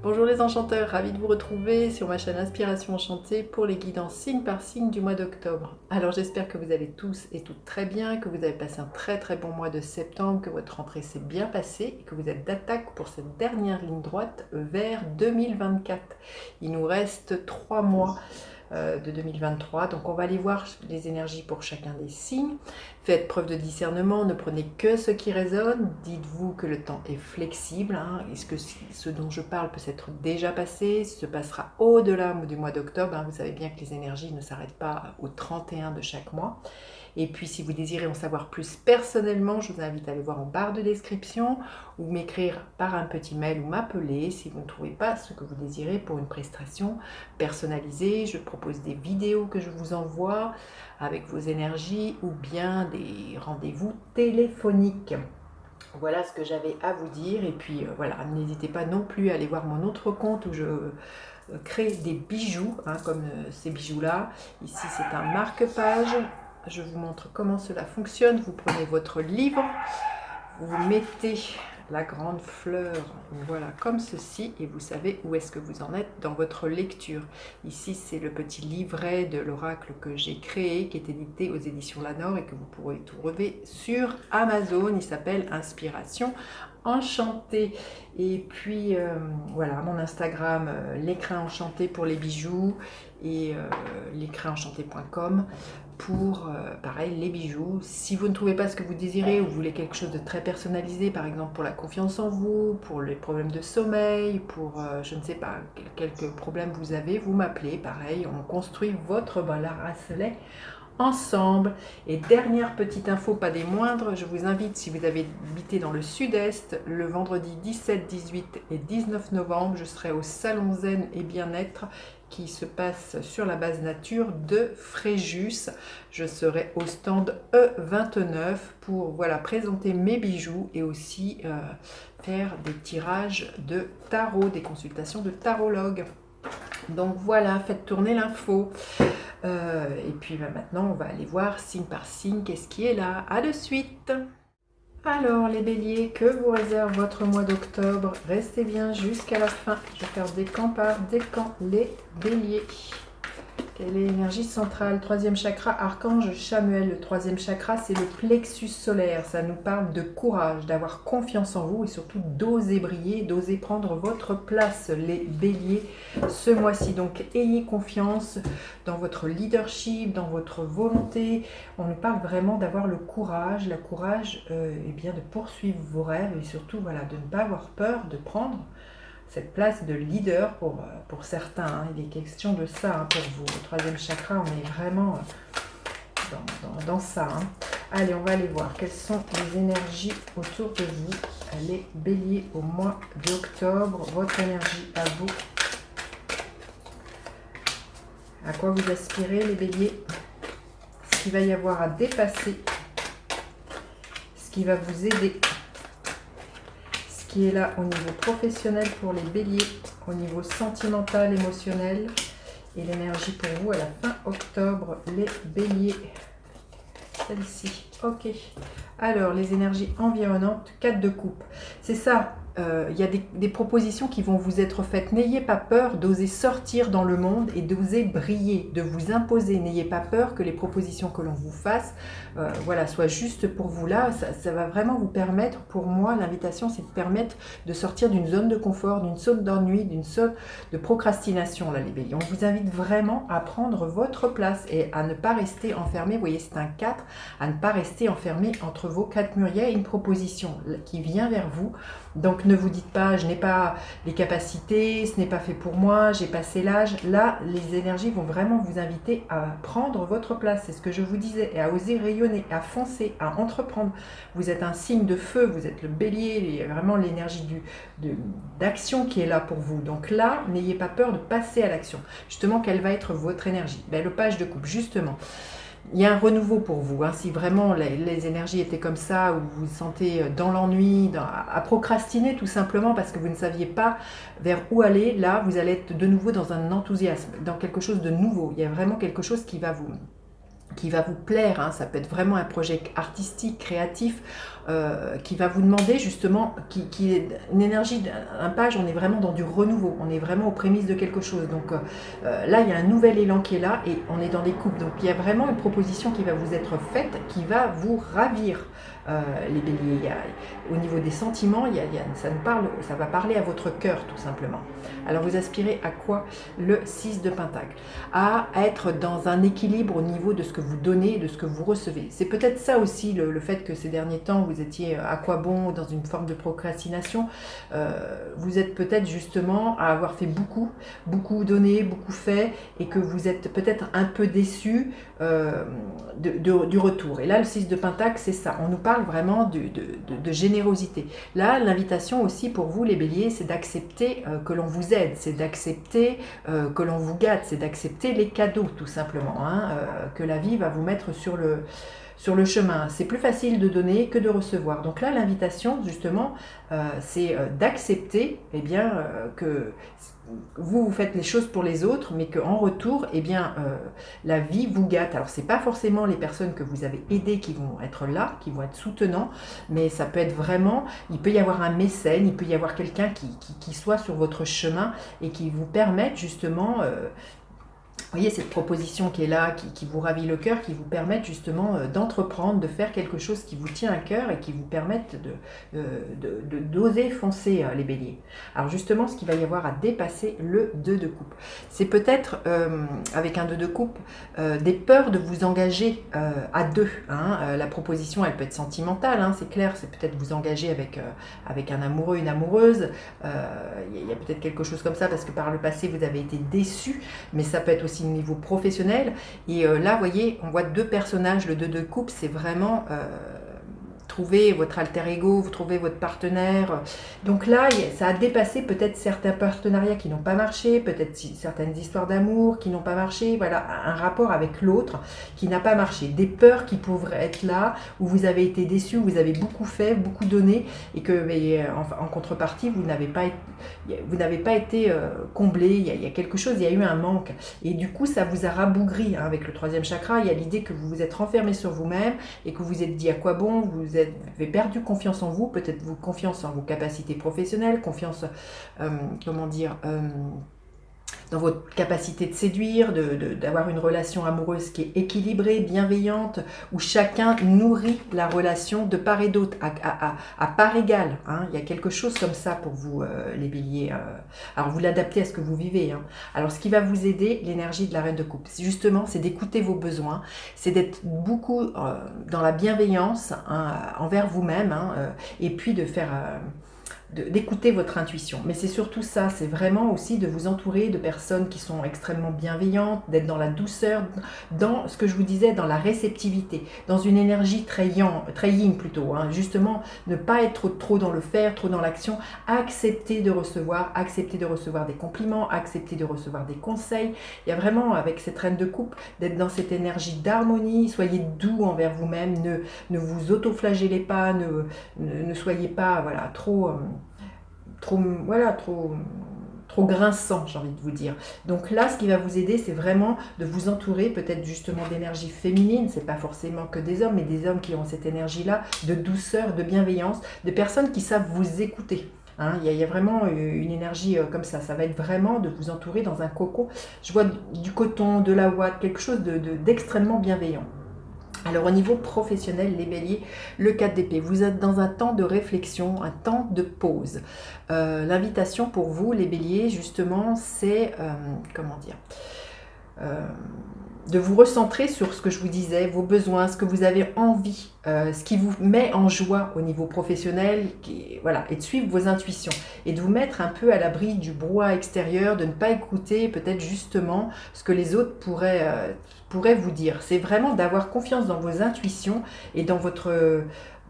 Bonjour les enchanteurs, ravi de vous retrouver sur ma chaîne Inspiration Enchantée pour les guidances signe par signe du mois d'octobre. Alors j'espère que vous allez tous et toutes très bien, que vous avez passé un très bon mois de septembre, que votre rentrée s'est bien passée et que vous êtes d'attaque pour cette dernière ligne droite vers 2024. Il nous reste 3 mois de 2023. Donc on va aller voir les énergies pour chacun des signes. Faites preuve de discernement, ne prenez que ce qui résonne. Dites-vous que le temps est flexible. Est-ce que ce dont je parle peut s'être déjà passé, se passera au-delà du mois d'octobre. Vous savez bien que les énergies ne s'arrêtent pas au 31 de chaque mois. Et puis si vous désirez en savoir plus personnellement, je vous invite à aller voir en barre de description ou m'écrire par un petit mail ou m'appeler si vous ne trouvez pas ce que vous désirez pour une prestation personnalisée. Je propose des vidéos que je vous envoie avec vos énergies ou bien des rendez-vous téléphoniques. Voilà ce que j'avais à vous dire. Et puis voilà, n'hésitez pas non plus à aller voir mon autre compte où je crée des bijoux, comme ces bijoux-là. Ici, c'est un marque-page. Je vous montre comment cela fonctionne. Vous prenez votre livre, vous mettez la grande fleur, voilà, comme ceci, et vous savez où est-ce que vous en êtes dans votre lecture. Ici, c'est le petit livret de l'oracle que j'ai créé, qui est édité aux éditions Lanor et que vous pourrez trouver sur Amazon. Il s'appelle Inspiration Enchantée. Et puis, voilà, mon Instagram, l'écrin enchanté pour les bijoux et l'écrinenchanté.com pour, pareil, les bijoux. Si vous ne trouvez pas ce que vous désirez ou vous voulez quelque chose de très personnalisé, par exemple pour la confiance en vous, pour les problèmes de sommeil, pour, je ne sais pas, quelques problèmes vous avez, vous m'appelez, pareil, on construit votre bracelet ensemble. Et dernière petite info, pas des moindres, je vous invite, si vous avez habité dans le sud-est, le vendredi 17, 18 et 19 novembre, je serai au Salon Zen et Bien-être qui se passe sur la base nature de Fréjus. Je serai au stand E29 pour voilà, présenter mes bijoux et aussi faire des tirages de tarot, des consultations de tarologue. Donc voilà, faites tourner l'info. Et puis maintenant, on va aller voir signe par signe qu'est-ce qui est là. À de suite. Alors les béliers, que vous réserve votre mois d'octobre? Restez bien jusqu'à la fin. Je vais faire décan par décan les béliers. Quelle est l'énergie centrale? Troisième chakra, archange Chamuel. Le troisième chakra, c'est le plexus solaire. Ça nous parle de courage, d'avoir confiance en vous et surtout d'oser briller, d'oser prendre votre place, les béliers, ce mois-ci. Donc, ayez confiance dans votre leadership, dans votre volonté. On nous parle vraiment d'avoir le courage, eh bien, de poursuivre vos rêves et surtout voilà, de ne pas avoir peur de prendre cette place de leader pour certains. Il est question de ça pour vous. Le troisième chakra, on est vraiment dans ça. Allez, on va aller voir quelles sont les énergies autour de vous. Les béliers au mois d'octobre. Votre énergie à vous. À quoi vous aspirez, les béliers? Ce qu'il va y avoir à dépasser. Ce qui va vous aider. Qui est là au niveau professionnel pour les béliers, au niveau sentimental, émotionnel, et l'énergie pour vous à la fin octobre, les béliers. Celle-ci, ok. Alors, les énergies environnantes, 4 de coupe. C'est ça, il y a des propositions qui vont vous être faites. N'ayez pas peur d'oser sortir dans le monde et d'oser briller, de vous imposer. N'ayez pas peur que les propositions que l'on vous fasse voilà, soient justes pour vous. Là, ça va vraiment vous permettre, pour moi, l'invitation, c'est de permettre de sortir d'une zone de confort, d'une zone d'ennui, d'une zone de procrastination, là, les béliers. On vous invite vraiment à prendre votre place et à ne pas rester enfermé. Vous voyez, c'est un 4, à ne pas rester enfermé entre vos 4 murs. Il y a une proposition qui vient vers vous. Donc ne vous dites pas, je n'ai pas les capacités, ce n'est pas fait pour moi, j'ai passé l'âge. Là, les énergies vont vraiment vous inviter à prendre votre place. C'est ce que je vous disais, et à oser rayonner, à foncer, à entreprendre. Vous êtes un signe de feu, vous êtes le bélier, il y a vraiment l'énergie d'action qui est là pour vous. Donc là, n'ayez pas peur de passer à l'action. Justement, quelle va être votre énergie? Le page de coupe, justement. Il y a un renouveau pour vous. Si vraiment les énergies étaient comme ça, où vous vous sentez dans l'ennui, à procrastiner tout simplement parce que vous ne saviez pas vers où aller, là, vous allez être de nouveau dans un enthousiasme, dans quelque chose de nouveau. Il y a vraiment quelque chose qui va qui va vous plaire, hein. Ça peut être vraiment un projet artistique, créatif, qui va vous demander justement, qui est une énergie, un page, on est vraiment dans du renouveau, on est vraiment aux prémices de quelque chose. Donc là, il y a un nouvel élan qui est là et on est dans les coupes. Donc il y a vraiment une proposition qui va vous être faite, qui va vous ravir. Les béliers, au niveau des sentiments, ça va parler à votre cœur tout simplement. Alors vous aspirez à quoi? Le 6 de Pentacle, à être dans un équilibre au niveau de ce que vous donnez et de ce que vous recevez. C'est peut-être ça aussi le fait que ces derniers temps vous étiez à quoi bon, dans une forme de procrastination. Vous êtes peut-être justement à avoir fait beaucoup donné, beaucoup fait, et que vous êtes peut-être un peu déçu du retour. Et là, le 6 de Pentacle, c'est ça. On nous parle vraiment de générosité. Là, l'invitation aussi pour vous, les béliers, c'est d'accepter que l'on vous aide, c'est d'accepter que l'on vous gâte, c'est d'accepter les cadeaux, tout simplement, hein, que la vie va vous mettre sur le chemin. C'est plus facile de donner que de recevoir. Donc là, l'invitation, justement, c'est d'accepter que vous faites les choses pour les autres, mais qu'en retour, la vie vous gâte. Alors, c'est pas forcément les personnes que vous avez aidées qui vont être là, qui vont être soutenants, mais ça peut être vraiment, il peut y avoir un mécène, il peut y avoir quelqu'un qui soit sur votre chemin et qui vous permette justement vous voyez cette proposition qui est là, qui vous ravit le cœur, qui vous permettent justement d'entreprendre, de faire quelque chose qui vous tient à cœur et qui vous permettent d'oser foncer, les béliers. Alors justement, ce qu'il va y avoir à dépasser, le 2 de coupe. C'est peut-être, avec un 2 de coupe, des peurs de vous engager à deux, hein. La proposition, elle peut être sentimentale, hein, c'est clair, c'est peut-être vous engager avec un amoureux, une amoureuse. Il y a peut-être quelque chose comme ça, parce que par le passé, vous avez été déçu, mais ça peut être aussi au niveau professionnel. Et là, vous voyez, on voit deux personnages. Le 2 de coupe, c'est vraiment trouver votre alter ego, vous trouvez votre partenaire. Donc là, ça a dépassé peut-être certains partenariats qui n'ont pas marché, peut-être certaines histoires d'amour qui n'ont pas marché. Voilà, un rapport avec l'autre qui n'a pas marché. Des peurs qui pourraient être là, où vous avez été déçu, où vous avez beaucoup fait, beaucoup donné, et que en contrepartie, vous n'avez pas été comblé. Il y a quelque chose, il y a eu un manque. Et du coup, ça vous a rabougri, hein, avec le 3e chakra. Il y a l'idée que vous vous êtes renfermé sur vous-même et que vous vous êtes dit à quoi bon, vous avez perdu confiance en vous, peut-être confiance en vos capacités professionnelles, confiance, dans votre capacité de séduire, d'avoir une relation amoureuse qui est équilibrée, bienveillante, où chacun nourrit la relation de part et d'autre, à part égale, hein. Il y a quelque chose comme ça pour vous, les béliers. Alors vous l'adaptez à ce que vous vivez, hein. Alors ce qui va vous aider, l'énergie de la reine de coupe, justement, c'est d'écouter vos besoins, c'est d'être beaucoup dans la bienveillance, hein, envers vous-même, hein, et puis de faire... d'écouter votre intuition. Mais c'est surtout ça, c'est vraiment aussi de vous entourer de personnes qui sont extrêmement bienveillantes, d'être dans la douceur, dans ce que je vous disais, dans la réceptivité, dans une énergie très yin plutôt, hein. Justement, ne pas être trop dans le faire, trop dans l'action, accepter de recevoir des compliments, accepter de recevoir des conseils. Il y a vraiment, avec cette reine de coupe, d'être dans cette énergie d'harmonie, soyez doux envers vous-même, ne vous auto-flagellez pas, ne soyez pas trop grinçant, j'ai envie de vous dire. Donc là, ce qui va vous aider, c'est vraiment de vous entourer peut-être justement d'énergie féminine. C'est pas forcément que des hommes, mais des hommes qui ont cette énergie-là, de douceur, de bienveillance, de personnes qui savent vous écouter. Hein, il y a vraiment une énergie comme ça. Ça va être vraiment de vous entourer dans un cocon. Je vois du coton, de la ouate, quelque chose d'extrêmement bienveillant. Alors au niveau professionnel, les béliers, le 4 d'épée, vous êtes dans un temps de réflexion, un temps de pause. L'invitation pour vous, les béliers, justement, c'est, de vous recentrer sur ce que je vous disais, vos besoins, ce que vous avez envie, ce qui vous met en joie au niveau professionnel, et de suivre vos intuitions, et de vous mettre un peu à l'abri du brouhaha extérieur, de ne pas écouter peut-être justement ce que les autres pourraient vous dire. C'est vraiment d'avoir confiance dans vos intuitions et dans votre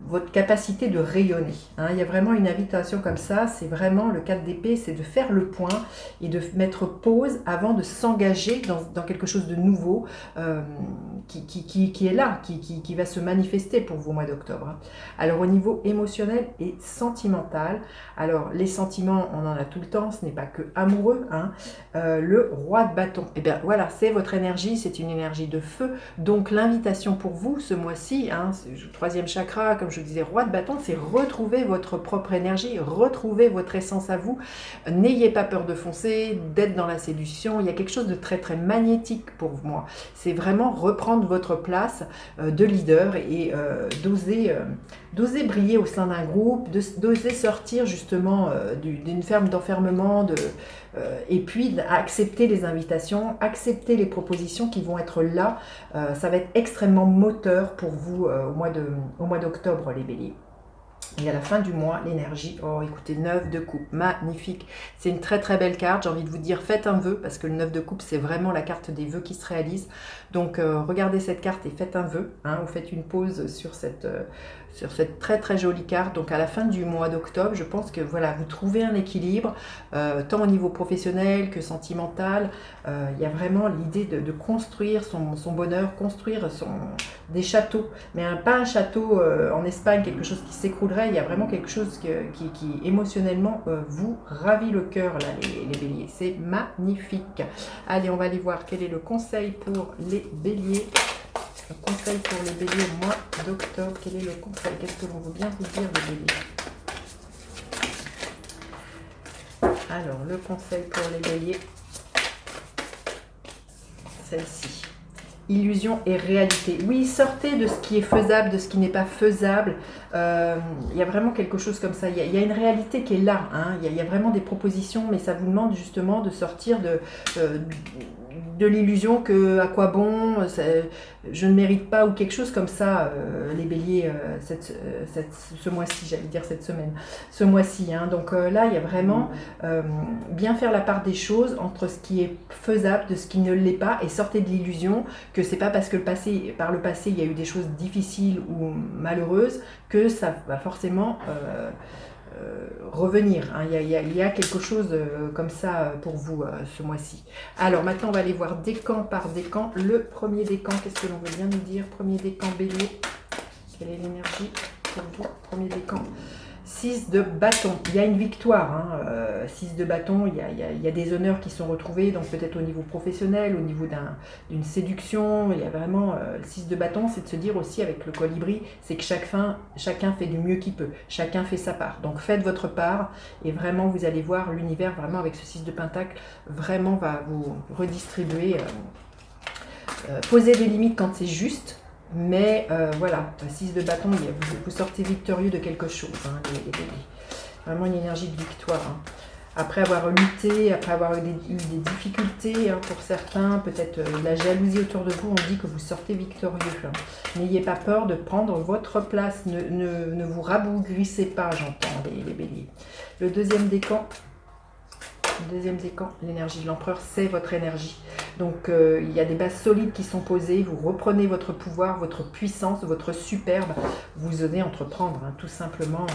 votre capacité de rayonner. Hein. Il y a vraiment une invitation comme ça, c'est vraiment le 4 d'épée, c'est de faire le point et de mettre pause avant de s'engager dans quelque chose de nouveau qui est là, qui va se manifester pour vous au mois d'octobre. Hein. Alors au niveau émotionnel et sentimental, alors les sentiments, on en a tout le temps, ce n'est pas que amoureux. Hein. Le roi de bâton, et bien voilà, c'est votre énergie, c'est une énergie de feu, donc l'invitation pour vous ce mois-ci, hein, le troisième chakra, comme je disais, roi de bâton, c'est retrouver votre propre énergie, retrouver votre essence à vous. N'ayez pas peur de foncer, d'être dans la séduction. Il y a quelque chose de très très magnétique pour moi. C'est vraiment reprendre votre place de leader et d'oser briller au sein d'un groupe, d'oser sortir justement d'une ferme d'enfermement, et puis accepter les invitations, accepter les propositions qui vont être là. Ça va être extrêmement moteur pour vous au mois d'octobre, les béliers. Et à la fin du mois, l'énergie, oh écoutez, 9 de coupe, magnifique. C'est une très très belle carte, j'ai envie de vous dire, faites un vœu, parce que le 9 de coupe, c'est vraiment la carte des vœux qui se réalisent. Donc regardez cette carte et faites un vœu, hein, ou faites une pause sur cette très très jolie carte. Donc à la fin du mois d'octobre, je pense que voilà, vous trouvez un équilibre, tant au niveau professionnel que sentimental. Il y a vraiment l'idée de construire son bonheur, construire des châteaux, mais pas un château en Espagne, quelque chose qui s'écroulerait. Il y a vraiment quelque chose qui émotionnellement vous ravit le cœur, là, les béliers. C'est magnifique. Allez, on va aller voir quel est le conseil pour les béliers. Le conseil pour les béliers au mois d'octobre. Quel est le conseil? Qu'est-ce que l'on veut bien vous dire, les béliers? Alors, le conseil pour les béliers, celle-ci. Illusion et réalité. Oui, sortez de ce qui est faisable, de ce qui n'est pas faisable. Il y a vraiment quelque chose comme ça. Il y a une réalité qui est là. Hein. Il y a vraiment des propositions, mais ça vous demande justement de sortir de l'illusion que à quoi bon, je ne mérite pas ou quelque chose comme ça, les béliers, ce mois-ci, j'allais dire cette semaine, ce mois-ci. Hein. Donc là, il y a vraiment bien faire la part des choses entre ce qui est faisable, de ce qui ne l'est pas, et sortez de l'illusion que c'est pas parce que par le passé il y a eu des choses difficiles ou malheureuses que ça va forcément revenir. Hein. Il y a quelque chose comme ça pour vous ce mois-ci. Alors maintenant on va aller voir décan par décan. Le premier décan, qu'est-ce que l'on veut bien nous dire? Premier décan bélier, quelle est l'énergie pour vous? Premier décan. 6 de bâton, il y a une victoire, hein. 6 de bâton, il y a des honneurs qui sont retrouvés, donc peut-être au niveau professionnel, au niveau d'une séduction, il y a vraiment 6 de bâton, c'est de se dire aussi avec le colibri, c'est que chacun fait du mieux qu'il peut, chacun fait sa part, donc faites votre part et vraiment vous allez voir l'univers vraiment avec ce 6 de pentacle, vraiment va vous redistribuer, poser des limites quand c'est juste. Mais voilà, 6 de bâton, vous sortez victorieux de quelque chose, hein, vraiment une énergie de victoire. Hein. Après avoir lutté, après avoir eu des difficultés, hein, pour certains, peut-être la jalousie autour de vous, on dit que vous sortez victorieux. Hein. N'ayez pas peur de prendre votre place, ne vous rabougrissez pas, j'entends les béliers. Le deuxième décan, l'énergie de l'empereur, c'est votre énergie. Donc il y a des bases solides qui sont posées, vous reprenez votre pouvoir, votre puissance, votre superbe, vous osez entreprendre, hein, tout simplement.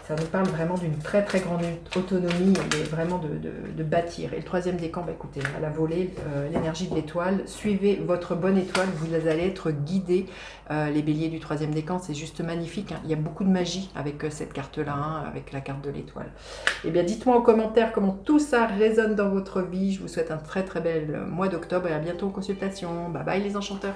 Ça nous parle vraiment d'une très très grande autonomie, vraiment de bâtir. Et le troisième décan, bah, écoutez, à la volée, l'énergie de l'étoile, suivez votre bonne étoile, vous allez être guidés. Les béliers du troisième décan, c'est juste magnifique, hein. Il y a beaucoup de magie avec cette carte-là, hein, avec la carte de l'étoile. Eh bien, dites-moi en commentaire comment tout ça résonne dans votre vie. Je vous souhaite un très très bel mois d'octobre et à bientôt en consultation. Bye bye les enchanteurs.